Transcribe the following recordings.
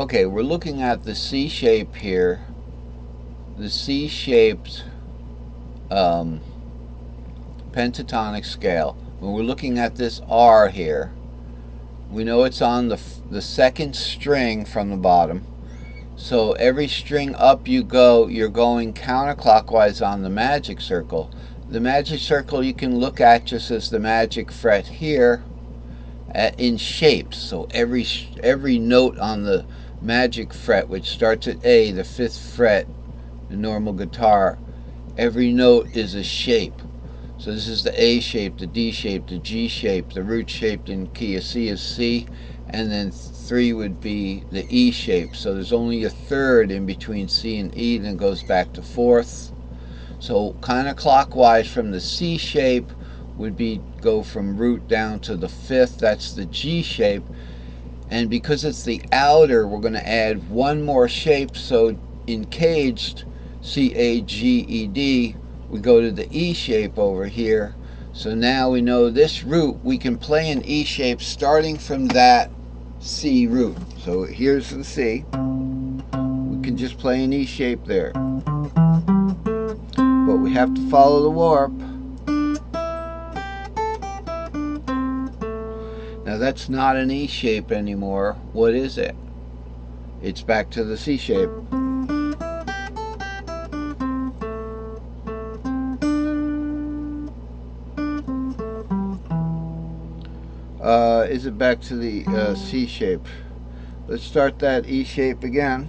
Okay, we're looking at the C shape here, the C-shaped pentatonic scale. When we're looking at this R here, we know it's on the second string from the bottom. So every string up you go, you're going counterclockwise on the magic circle. The magic circle you can look at just as the magic fret here in shapes. So every note on the magic fret, which starts at A, the 5th fret, the normal guitar, every note is a shape. So this is the A shape, the D shape, the G shape, the root shape in key of C is C, and then 3 would be the E shape. So there's only a third in between C and E, then goes back to 4th. So kind of clockwise from the C shape would be go from root down to the 5th, that's the G shape. And because it's the outer, we're going to add one more shape. So in caged, C-A-G-E-D, we go to the E shape over here. So now we know this root, we can play an E shape starting from that C root. So here's the C. We can just play an E shape there. But we have to follow the warp. Now that's not an E shape anymore. What is it? It's back to the C shape. Is it back to the C shape? Let's start that E shape again.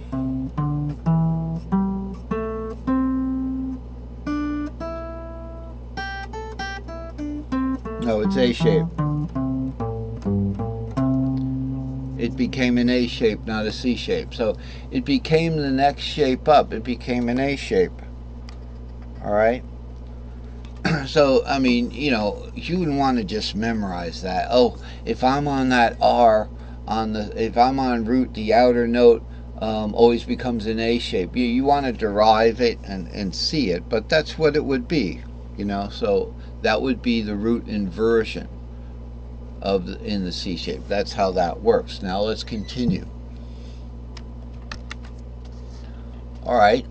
No, it's A shape. It became an A shape, not a C shape. So it became the next shape up. It became an A shape. All right. So, I mean, you know, you wouldn't want to just memorize that. Oh, if I'm on that R, if I'm on root, the outer note always becomes an A shape. You want to derive it and see it, but that's what it would be, you know. So that would be the root inversion in the C shape. That's how that works. Now let's continue. All right,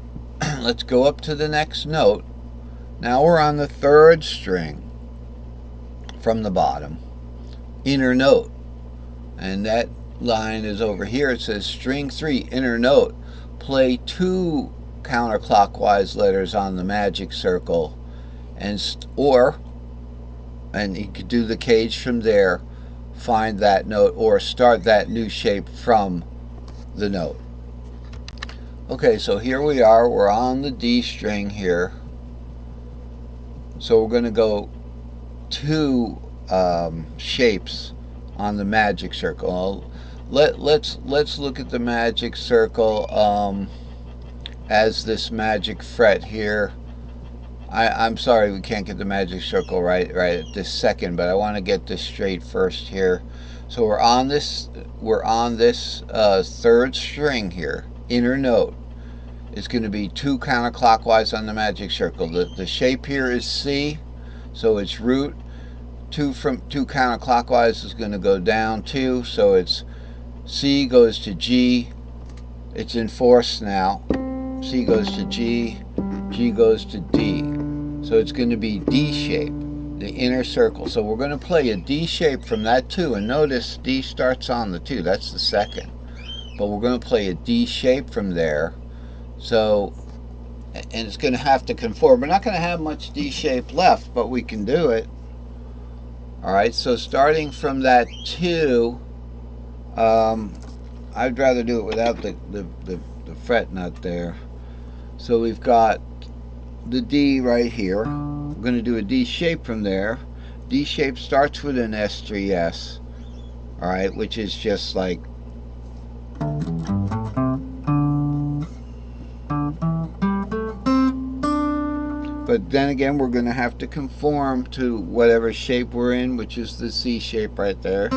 let's go up to the next note. Now we're on the 3rd string from the bottom, inner note. And that line is over here. It says string 3, inner note. Play 2 counterclockwise letters on the magic circle. And you could do the cage from there, find that note, or start that new shape from the note. Okay, so here we are. We're on the D string here. So we're going to go 2 shapes on the magic circle. Let's look at the magic circle as this magic fret here. I'm sorry we can't get the magic circle right at this second, but I want to get this straight first here. So we're on this 3rd string here, inner note. It's going to be 2 counterclockwise on the magic circle. The shape here is C, so it's root. 2 counterclockwise is going to go down 2, so it's C goes to G. It's in 4ths now. C goes to G, G goes to D. So it's going to be D shape, the inner circle. So we're going to play a D shape from that 2, and notice D starts on the 2. That's the second. But we're going to play a D shape from there. So, and it's going to have to conform. We're not going to have much D shape left, but we can do it. All right, so starting from that 2, I'd rather do it without the fret nut there. So we've got the D right here. We're going to do a D shape from there. D shape starts with an S3S, all right, which is just like but then again, we're going to have to conform to whatever shape we're in, which is the C shape right there.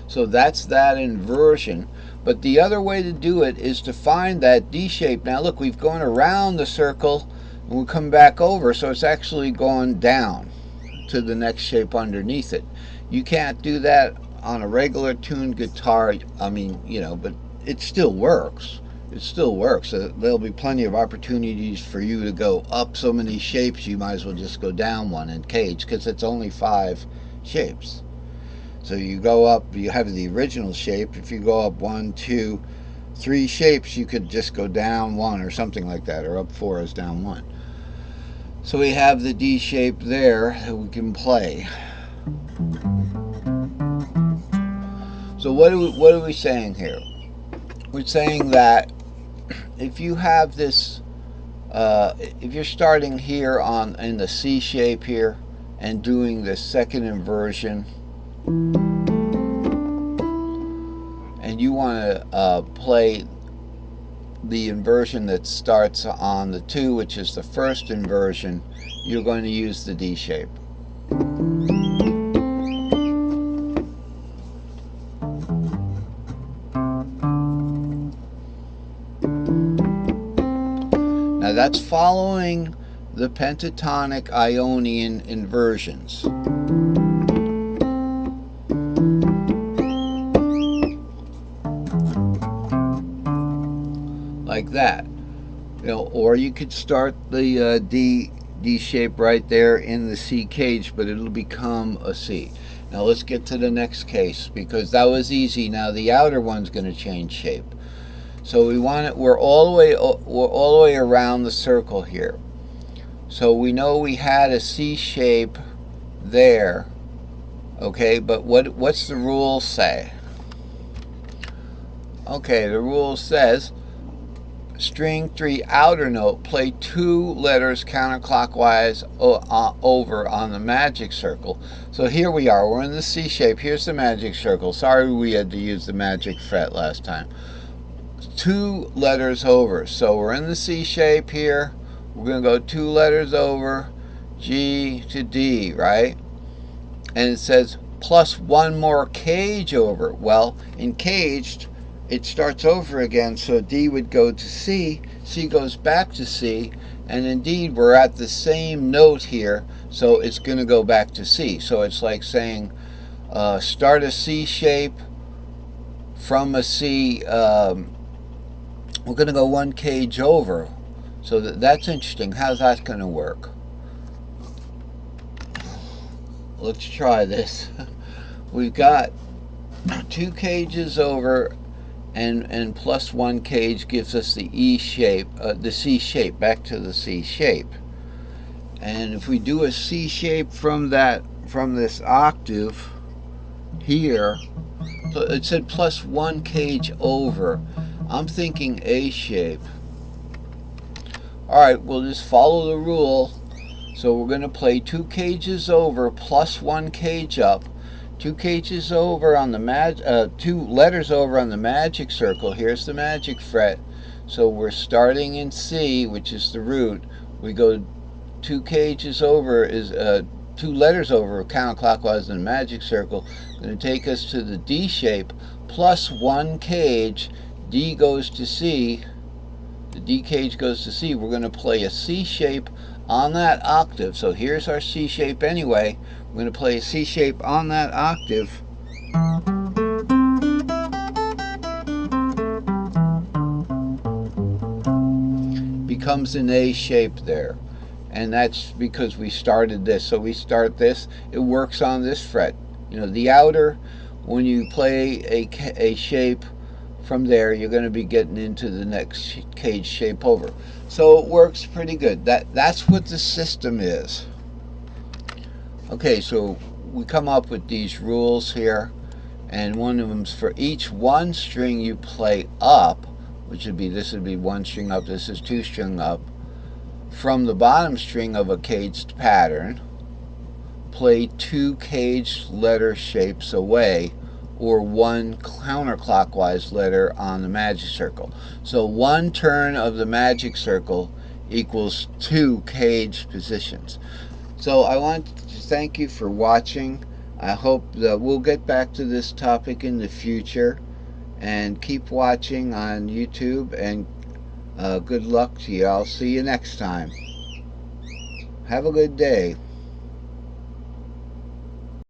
So that's that inversion. But the other way to do it is to find that D shape. Now look, we've gone around the circle and we'll come back over, so it's actually gone down. to the next shape underneath it. You can't do that on a regular tuned guitar. I mean, you know, but it still works. It still works. There'll be plenty of opportunities for you to go up so many shapes, you might as well just go down one in cage, because it's only 5 shapes. So you go up, you have the original shape. If you go up 1, 2, 3 shapes, you could just go down 1 or something like that, or up 4 is down 1. So we have the D shape there that we can play. So what are we saying here? We're saying that if you have this, if you're starting here in the C shape here and doing the second inversion, and you want to play the inversion that starts on the 2, which is the first inversion, you're going to use the D shape. Now that's following the pentatonic Ionian inversions. Like that, you know, or you could start the D shape right there in the C cage, but it'll become a C. Now let's get to the next case, because that was easy. Now the outer one's going to change shape. So we want it. We're all the way around the circle here. So we know we had a C shape there. Okay, but what's the rule say? Okay, the rule says string 3 outer note, play 2 letters counterclockwise over on the magic circle. So here we are, we're in the C shape. Here's the magic circle. Sorry we had to use the magic fret last time. 2 letters over. So we're in the C shape here. We're going to go 2 letters over, G to D, right? And it says plus 1 more cage over. Well, in caged, it starts over again, so D would go to C, C goes back to C, and indeed we're at the same note here, so it's going to go back to C. So it's like saying start a C shape from a C, we're going to go 1 cage over. So that's interesting. How's that going to work? Let's try this. We've got 2 cages over, and plus 1 cage gives us the E shape, the C shape, back to the C shape. And if we do a C shape from this octave here, so it said plus 1 cage over. I'm thinking A shape. Alright, we'll just follow the rule. So we're going to play 2 cages over plus 1 cage up. 2 cages over on the 2 letters over on the magic circle. Here's the magic fret. So we're starting in C, which is the root. We go 2 cages over is 2 letters over counterclockwise in the magic circle. Going to take us to the D shape plus 1 cage. D goes to C. The D cage goes to C. We're going to play a C shape on that octave. So here's our C shape anyway. We're going to play a C shape on that octave. Becomes an A shape there. And that's because we started this. So we start this. It works on this fret. You know, the outer, when you play a shape from there, you're going to be getting into the next cage shape over. So it works pretty good. That's what the system is. Okay, so we come up with these rules here, and one of them's for each 1 string you play up, which would be, this would be 1 string up, this is 2 string up, from the bottom string of a caged pattern, play 2 caged letter shapes away, or 1 counterclockwise letter on the magic circle. So 1 turn of the magic circle equals 2 caged positions. So I want to thank you for watching. I hope that we'll get back to this topic in the future, and keep watching on YouTube, and good luck to you. I'll see you next time. Have a good day.